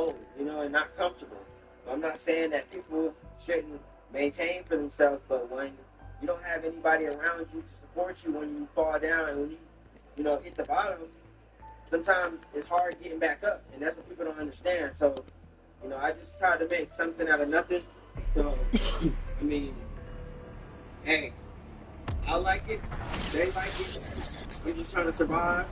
alone, you know, and not comfortable. I'm not saying that people shouldn't maintain for themselves, but when you don't have anybody around you to support you when you fall down and when you know, hit the bottom, sometimes it's hard getting back up, and that's what people don't understand. So, you know, I just try to make something out of nothing. So, I mean, hey, I like it, they like it. We're just trying to survive.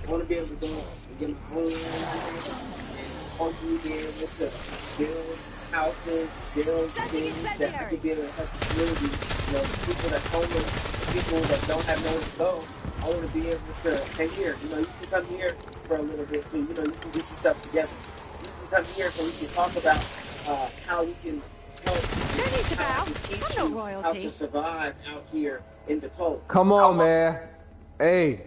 I want to be able to go and get my own land and hopefully be able to build houses, build things that I could be able to help the community. You know, the people that's homeless, the people that don't have nowhere to go. I want to be able to say, here, you know, you can come here for a little bit so, you know, you can get yourself together. You can come here so we can talk about how we can help, how we can teach you how to survive out here in the cold. Come on, man. Hey.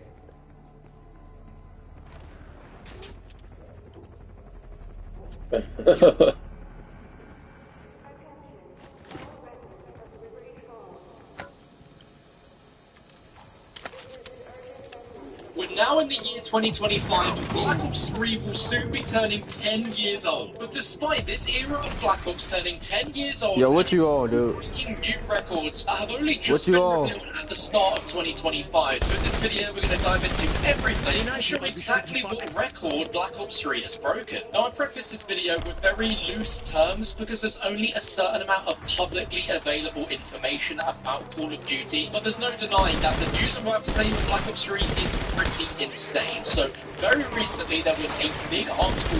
We're now in the year 2025 and Black Ops 3 will soon be turning 10 years old. But despite this era of Black Ops turning 10 years old, yo, what you on, dude? Breaking new records that have only just been revealed at the start of 2025. So in this video we're going to dive into everything and show exactly what record Black Ops 3 has broken. Now I preface this video with very loose terms because there's only a certain amount of publicly available information about Call of Duty, but there's no denying that the news I'm about to say with Black Ops 3 is pretty insane. So very recently there was a big article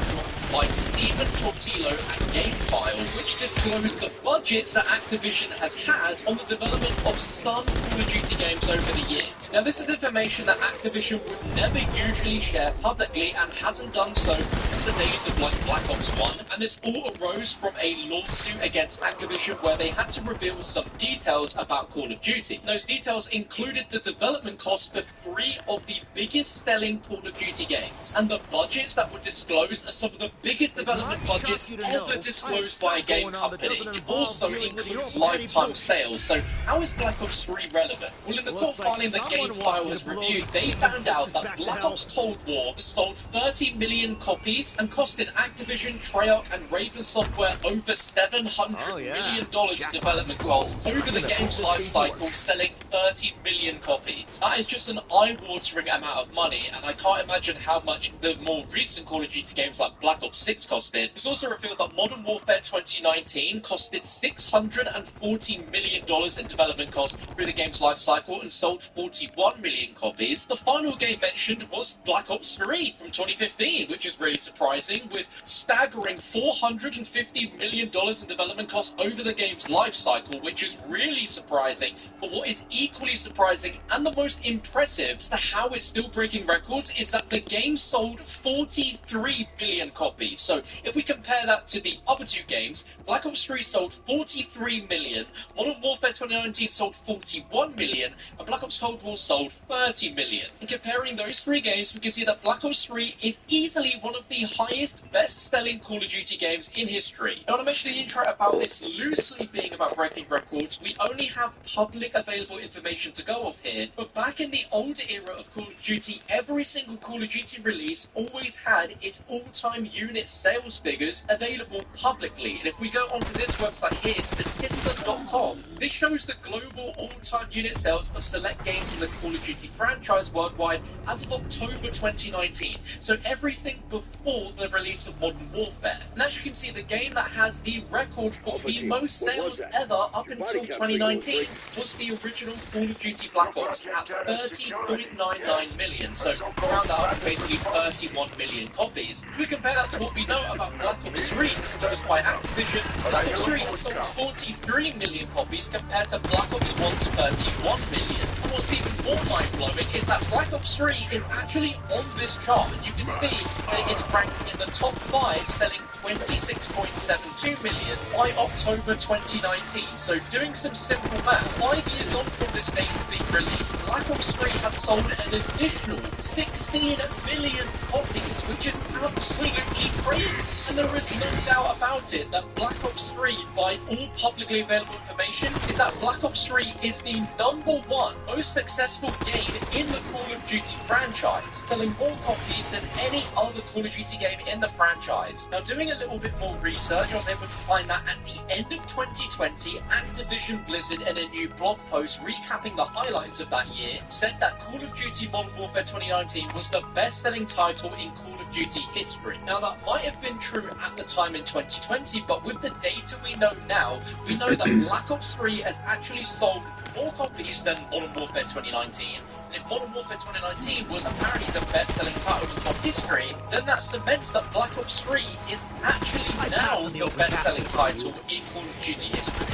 by Stephen Tortillo at GameFile, which disclosed the budgets that Activision has had on the development of some Call of Duty games over the years. Now this is information that Activision would never usually share publicly and hasn't done so since the days of like Black Ops 1, and this all arose from a lawsuit against Activision where they had to reveal some details about Call of Duty. Those details included the development costs for 3 of the biggest selling Call of Duty games, and the budgets that were disclosed are some of the biggest development budgets ever disclosed by a game company, which also includes lifetime sales. So how is Black Ops 3 relevant? Well, in the court filing that GameFile has reviewed, they found out that Black Ops Cold War sold 30 million copies and costed Activision, Treyarch and Raven Software over $700 million in development costs over the game's life cycle, selling 30 million copies. That is just an eye-watering amount of money, and I can't imagine how much the more recent Call of Duty games like Black Ops 6 costed. It's also revealed that Modern Warfare 2019 costed $640 million in development costs through the game's life cycle and sold 41 million copies. The final game mentioned was Black Ops 3 from 2015, which is really surprising, with staggering $450 million in development costs over the game's life cycle, which is really surprising. But what is equally surprising and the most impressive as to how it's still breaking records is that the game sold 43 million copies. So if we compare that to the other two games, Black Ops 3 sold 43 million, Modern Warfare 2019 sold 41 million, and Black Ops Cold War sold 30 million. And comparing those three games, we can see that Black Ops 3 is easily one of the highest best-selling Call of Duty games in history. Now, when I mentioned the intro about this loosely being about breaking records, we only have public available information to go off here, but back in the older era of Call of Duty, every single Call of Duty release always had its all-time unit sales figures available publicly. And if we go onto this website here, statista.com, this shows the global all-time unit sales of select games in the Call of Duty franchise worldwide as of October 2019. So everything before the release of Modern Warfare. And as you can see, the game that has the record for the most sales ever up until 2019 was the original Call of Duty Black Ops at 30.99 million. So round that up to basically 31 million copies. If we compare that to what we know about Black Ops 3, disclosed by Activision, Black Ops 3 has sold 43 million copies compared to Black Ops 1's 31 million. And what's even more mind-blowing is that Black Ops 3 is actually on this chart, and you can see that it is ranked in the top 5, selling 26.72 million by October 2019. So doing some simple math, 5 years on from this date being released, Black Ops 3 has sold an additional 16 million copies, which is absolutely crazy. And And there is no doubt about it that Black Ops 3, by all publicly available information, is that Black Ops 3 is the #1 most successful game in the Call of Duty franchise, selling more copies than any other Call of Duty game in the franchise. Now, doing a little bit more research, I was able to find that at the end of 2020, Activision Blizzard, in a new blog post recapping the highlights of that year, said that Call of Duty Modern Warfare 2019 was the best-selling title in Call of Duty history. Now, that might have been true at the time in 2020, but with the data we know now, we know that Black Ops 3 has actually sold more copies than Modern Warfare 2019. And if Modern Warfare 2019 was apparently the best-selling title in COD history, then that cements that Black Ops 3 is actually now the best-selling title in Call of Duty history.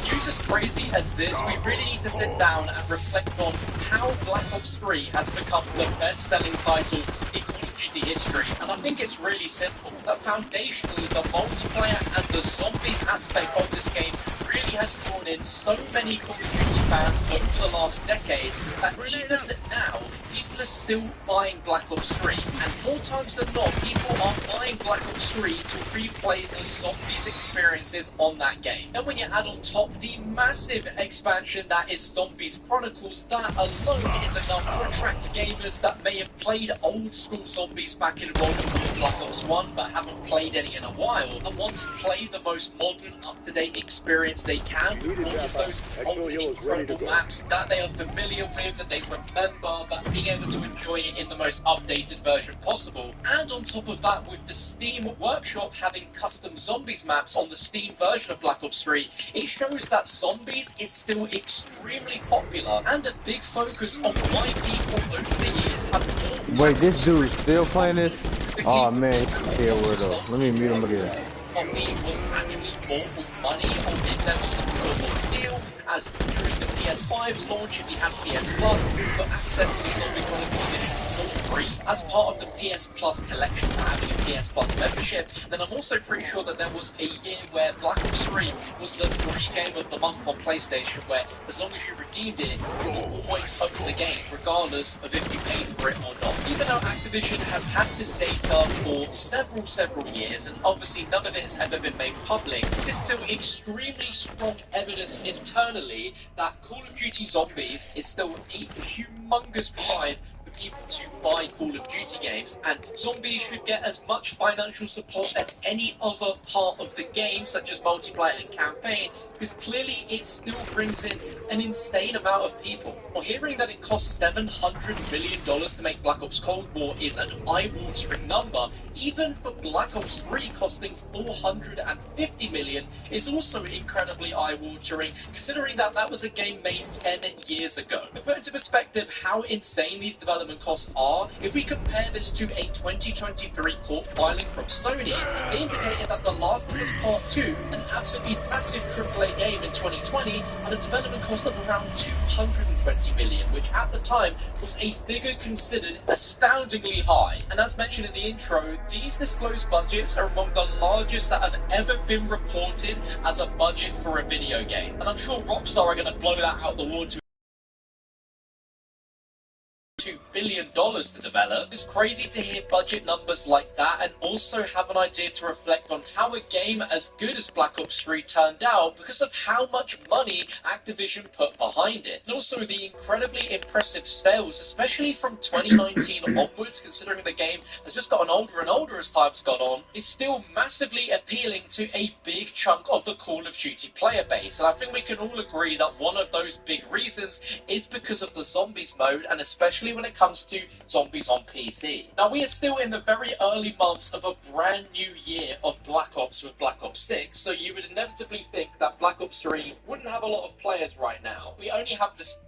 News as crazy as this, we really need to sit down and reflect on how Black Ops 3 has become the best-selling title in Call of Duty history. And I think it's really simple. That foundationally, the multiplayer and the zombies aspect of this game really has drawn in so many Call of Duty fans over the last decade that even now, people are still buying Black Ops 3. And more times than not, people are buying Black Ops 3 to replay the zombies experiences on that game. And when you add on top the massive expansion that is Zombies Chronicles, that alone is enough to attract gamers that may have played old school zombies back in World War Black Ops 1 but haven't played any in a while and want to play the most modern, up-to-date experience they can with all of those old, incredible maps that they are familiar with, that they remember, but being able to enjoy it in the most updated version possible. And on top of that, with the Steam Workshop having custom zombies maps on the Steam version of Black Ops 3, it shows that zombies is still extremely popular and a big focus on why people over the years have more. Wait, this dude's still playing this? Oh man, here we go. Let me mute him again. Copy was actually bought with money, or if there was some sort of deal, as during the PS5's launch, if you had PS Plus, you got access to the Zombie Chronicles Edition for free as part of the PS Plus collection for having a PS Plus membership. Then I'm also pretty sure that there was a year where Black Ops 3 was the free game of the month on PlayStation, where as long as you redeemed it, you will always own the game, regardless of if you paid for it or not. Even though Activision has had this data for several years, and obviously none of it has ever been made public, it is still extremely strong evidence internally that Call of Duty Zombies is still a humongous drive for people to buy Call of Duty games, and Zombies should get as much financial support as any other part of the game, such as multiplayer and campaign, because clearly it still brings in an insane amount of people. Well, hearing that it costs $700 million to make Black Ops Cold War is an eye-watering number. Even for Black Ops 3 costing $450 million is also incredibly eye-watering, considering that that was a game made 10 years ago. To put into perspective how insane these development costs are, if we compare this to a 2023 court filing from Sony, they indicated that The Last of Us Part 2, an absolutely massive AAA game in 2020, had a development cost of around $220 million, which at the time was a figure considered astoundingly high. And as mentioned in the intro, these disclosed budgets are among the largest that have ever been reported as a budget for a video game. And I'm sure Rockstar are going to blow that out the water $2 billion to develop. It's crazy to hear budget numbers like that and also have an idea to reflect on how a game as good as Black Ops 3 turned out because of how much money Activision put behind it. And also the incredibly impressive sales, especially from 2019 onwards, considering the game has just gotten older and older as time's gone on, is still massively appealing to a big chunk of the Call of Duty player base. And I think we can all agree that one of those big reasons is because of the Zombies mode, and especially when it comes to Zombies on PC. Now, we are still in the very early months of a brand new year of Black Ops with Black Ops 6, so you would inevitably think that Black Ops 3 wouldn't have a lot of players right now. We only have this.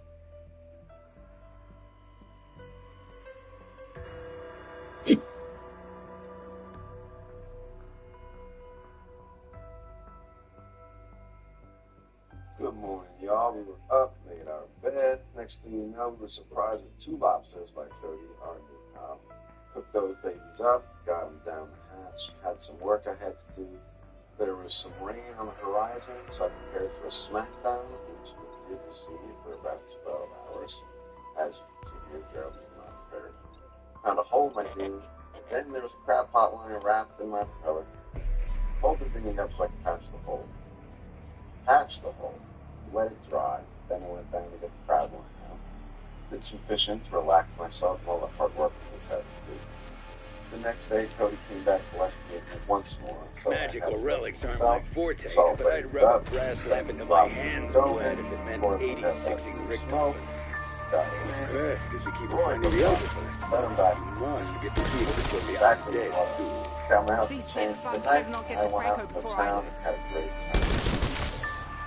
Good morning, y'all. We were up, made our bed. Next thing you know, we were surprised with 2 lobsters by Cody, our new pal. Cooked those babies up, got them down the hatch, had some work I had to do. There was some rain on the horizon, so I prepared for a smackdown, which we did receive for about 12 hours. As you can see here, Gerald was not prepared. Found a hole in my dune. Then there was a crab pot lying wrapped in my propeller. Hold the dinghy up so I can patch the hole. Patch the hole. Let it dry. Then I went down to get the crab line out. Did some fishing to relax myself and all the hard work I was had to do. The next day, Cody came back blessed me once more. So Magical relics aren't my forte, but I'd rub a brass lamp into my hand's blood if it meant 86ing Rick Muffin. Good, because we keep finding the other one. Must get the key before the other dead. Got my house changed tonight. I went out to the town and had a great time.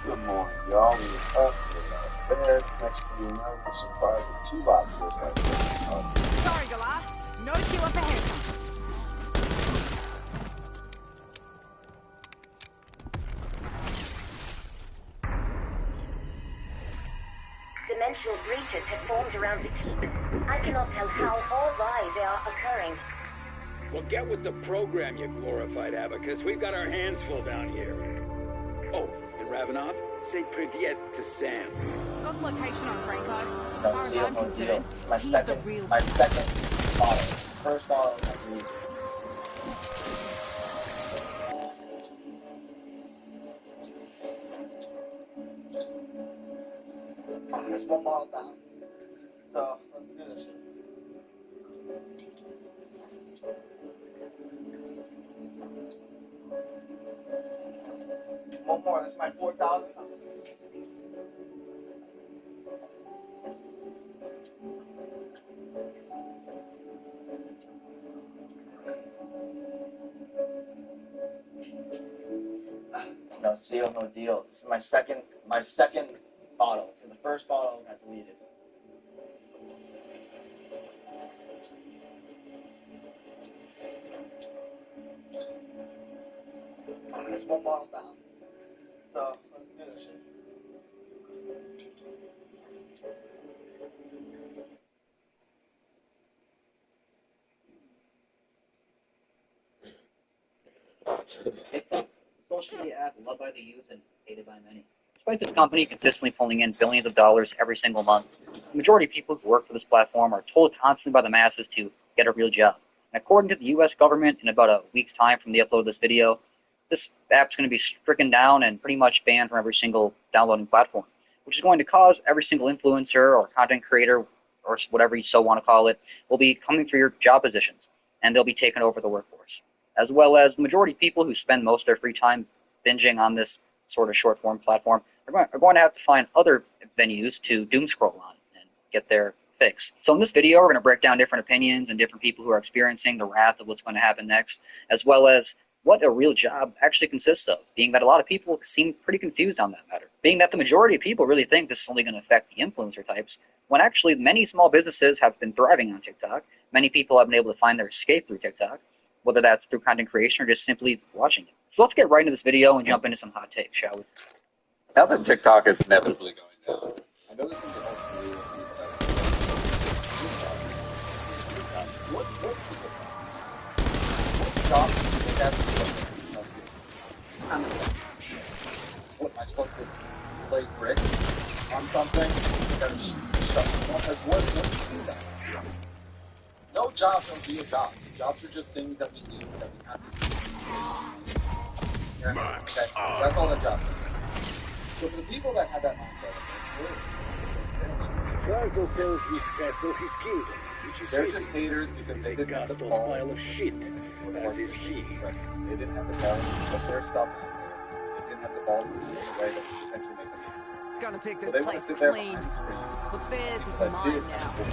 Good morning, y'all. We were up, we were out of bed. Next thing you know, we're surprised with 2 lobsters like this. Sorry, Galah. No queue up ahead. Dimensional breaches have formed around the keep. I cannot tell how or why they are occurring. Well, get with the program, you glorified abacus. We've got our hands full down here. Oh, and Ravenov, say privyet to Sam. Got location on Franco. As No far as deal, I'm no deal. concerned, My he's second, the real my boss. second bottle. First bottle, I believe. There's one bottle down. So let's do this shit. One more. This is my 4,000. No seal, no deal. This is my second bottle. The first bottle got deleted. There's one bottle down. So let's do this shit. TikTok, a social media app loved by the youth and hated by many. Despite this company consistently pulling in billions of dollars every single month, the majority of people who work for this platform are told constantly by the masses to get a real job. And according to the U.S. government, in about a week's time from the upload of this video, this app's going to be stricken down and pretty much banned from every single downloading platform, which is going to cause every single influencer or content creator or whatever you so want to call it will be coming for your job positions, and they'll be taking over the workforce, as well as the majority of people who spend most of their free time binging on this sort of short-form platform are going to have to find other venues to doom scroll on and get their fix. So in this video, we're going to break down different opinions and different people who are experiencing the wrath of what's going to happen next, as well as what a real job actually consists of, being that a lot of people seem pretty confused on that matter. Being that the majority of people really think this is only going to affect the influencer types, when actually many small businesses have been thriving on TikTok. Many people have been able to find their escape through TikTok, whether that's through content creation or just simply watching it. So let's get right into this video and jump into some hot takes, shall we? Now that TikTok is inevitably going down, I know this is the most new What job do you think that's what am I supposed to play bricks on something? What do you do that? No jobs are real jobs. Jobs are just things that we do that we have to do. You know, that's all the jobs are. So for the people that have that mindset, Franco tells this castle his kingdom, which is they're just haters because they didn't have the ball. pile of shit, as is he. They didn't have the ball to put their stuff out there. They didn't have the ball to do it in a way that would potentially make them. Gonna pick So this they want to place sit there clean. behind the screen. What's theirs is That mine did now. have the ball.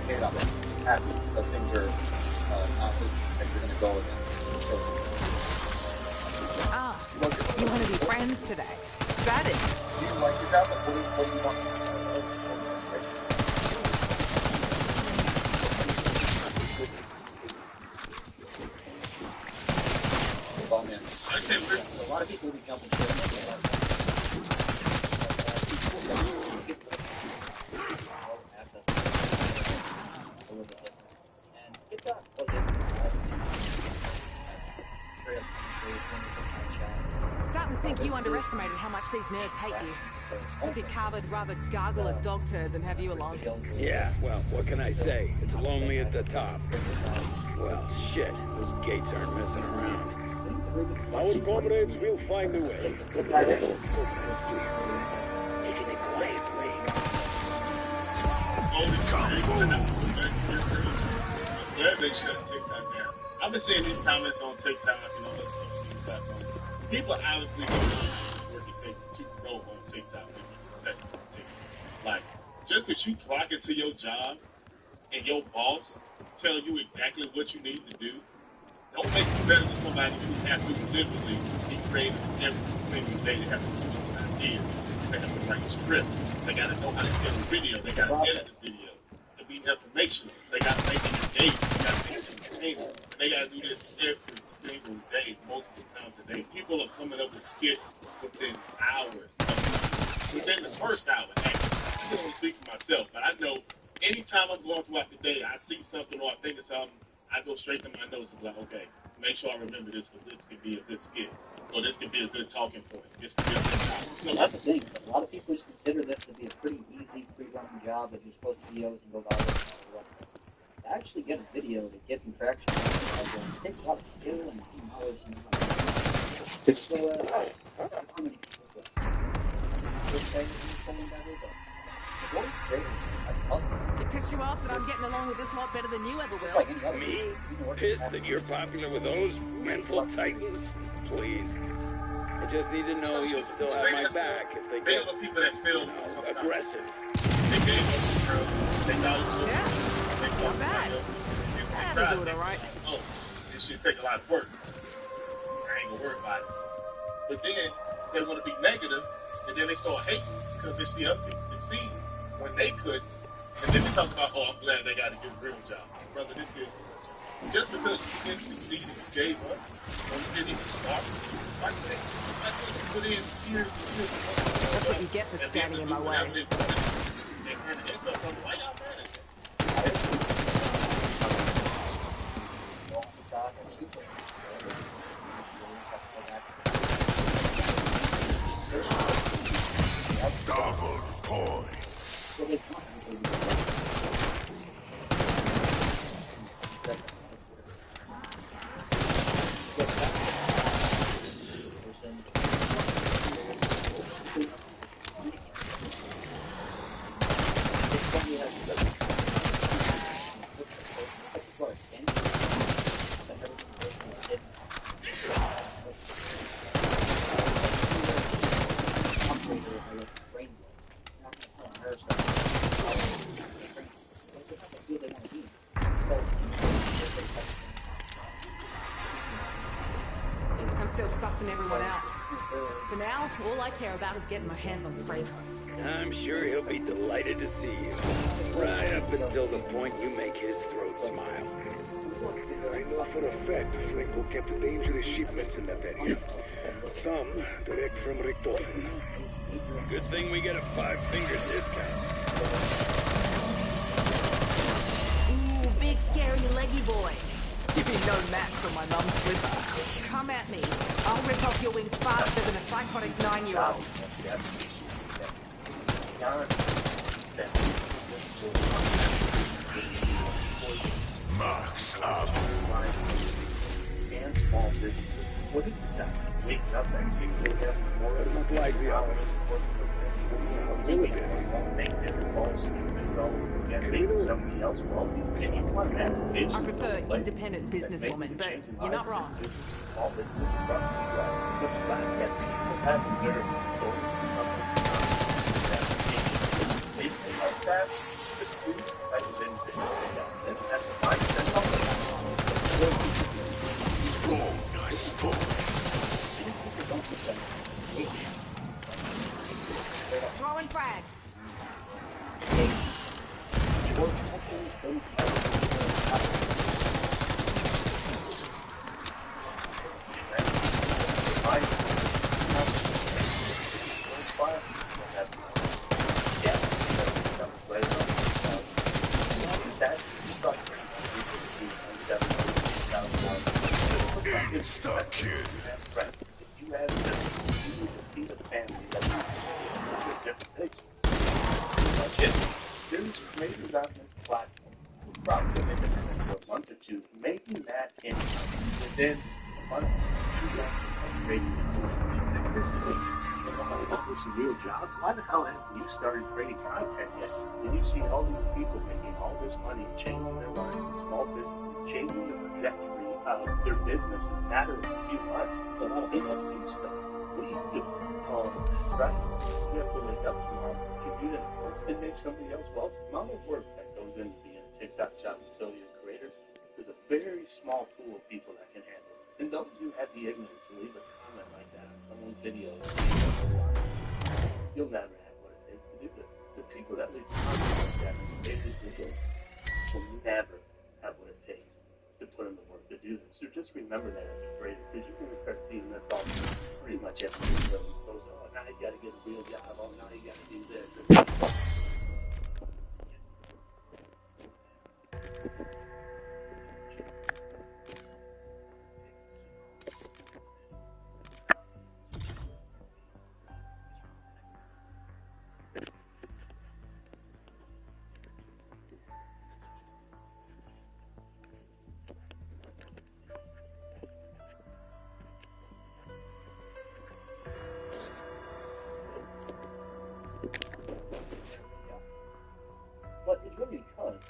Hey, I'm happy that things are not as things are going to go again. Ah, you want to be friends today? Got it. Do you like your job? Like, what do you want? Oh man, a lot of people will be jumping shit. Starting to think you underestimated how much these nerds hate you. I think Carver would rather gargle a dog turd than have you along. Yeah, well, what can I say? It's lonely at the top. Well, shit, those gates aren't messing around. Our comrades will find a way. Yes, please. Taking it quietly. I'm glad they shut TikTok down. I've been seeing these comments on TikTok and all that stuff. Platforms. People obviously don't know how to take to grow on TikTok and be successful on TikTok. Like, just because you clock into your job and your boss tell you exactly what you need to do, don't make you better than somebody who has to literally be creative every single day. They have to come up with ideas. They have to write script. They got to know how to edit a video. They got to edit this video. To be informational. They got to make it engaging. They got to make it entertaining. And they got to do this every single day, multiple times a day. People are coming up with skits within hours. Within the first hour, actually. I can only speak for myself, but I know anytime I'm going throughout the day, I see something or I think of something, I go straight to my notes and be like, okay, make sure I remember this because this could be a good skit. Or this could be a good talking point. This could be a good topic. So that's the thing. A lot of people just consider this to be a pretty easy, free-running job that you just post videos and go viral and all that. To actually get a video to get some traction, it takes a lot of skill and knowledge and so, how many people It pissed you off that I'm getting along with this lot better than you ever will. Me? Pissed that you're popular with those mental titans? Please. I just need to know you'll still have my back if they get people that feel aggressive. They gave us the girl. They got it to Yeah, They not bad. That'll do it all right. Oh, this shit take a lot of work. I ain't gonna worry about it. But then they want to be negative, and then they start hating because they see other people succeed when they could. And then they talk about, oh, I'm glad they got to get a real job. Brother, this is just because you didn't succeed and you gave up, or you didn't even start, like this, somebody else put in years and years. That's what you get for standing in my way. Why y'all mad at that? Double points. I'm still sussing everyone out. For now, all I care about is getting my hands on Frank. I'm sure he'll be delighted to see you. Right up until the point you make his throat smile. I know for a fact Franco kept dangerous shipments in that area. Some direct from Richtofen. Good thing we get a 5-finger discount. Ooh, big scary leggy boy. You be no match for my mum's slipper. Come at me. I'll rip off your wings faster than a psychotic 9-year-old. Marks up. And small businesses. What is it that waking up at 6 a.m. But not like the others. Somebody else wealthy. And you want an application. I prefer independent businesswoman, but you're not wrong. Small businesses across the U.S. What's that? That people have their own stuff. Like that, just prove that you've been and have the mindset of Bonus points. Throwing frag. Insta kid. You have the family that you different things. There's maybe on this platform, probably independent for a month or two, making that income within a month. you guys are creating this thing. Is this a real job? Why the hell haven't you started creating content yet? And you see all these people making all this money, changing their lives, and small businesses, changing the trajectory of their business in a matter of a few months. But a lot of people have to do stuff. What do you do? That's right. You have to wake up tomorrow, commute and work, and make somebody else wealthy. The amount of work that goes into being a TikTok shop affiliate creator, there's a very small pool of people that can handle it. And those who have the ignorance to leave a comment like that on someone's video, you'll never have what it takes to do this. The people that leave comments like that on David's video will never have what it takes to put in the work to do this. So just remember that as a creator, because you're going to start seeing this all pretty much every video. It goes, oh, now you got to get a real job. Oh, now you got to do this. But it's really because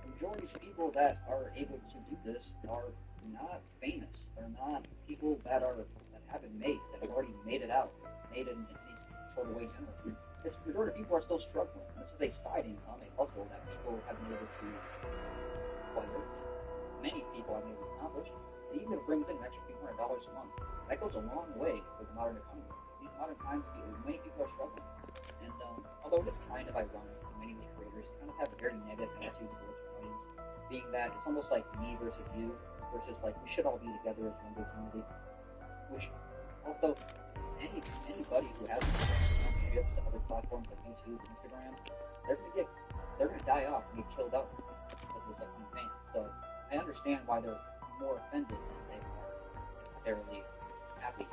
the majority of people that are able to do this are not famous. They're not people that have it made, that have already made it out, made it in any sort of way generally. The majority of people are still struggling. This is a side income, a hustle that people have been able to acquire. Many people have been able to accomplish. And even if it brings in an extra few $100 a month, that goes a long way for the modern economy. These modern times, many people are struggling. And although it's kind of ironic that many of these creators kind of have a very negative attitude towards their audience, being that it's almost like me versus you, versus like we should all be together as one big community. Which also, anybody who has ships to other platforms like YouTube and Instagram, they're gonna die off and get killed out because there's like new fans. So I understand why they're more offended than they are necessarily happy.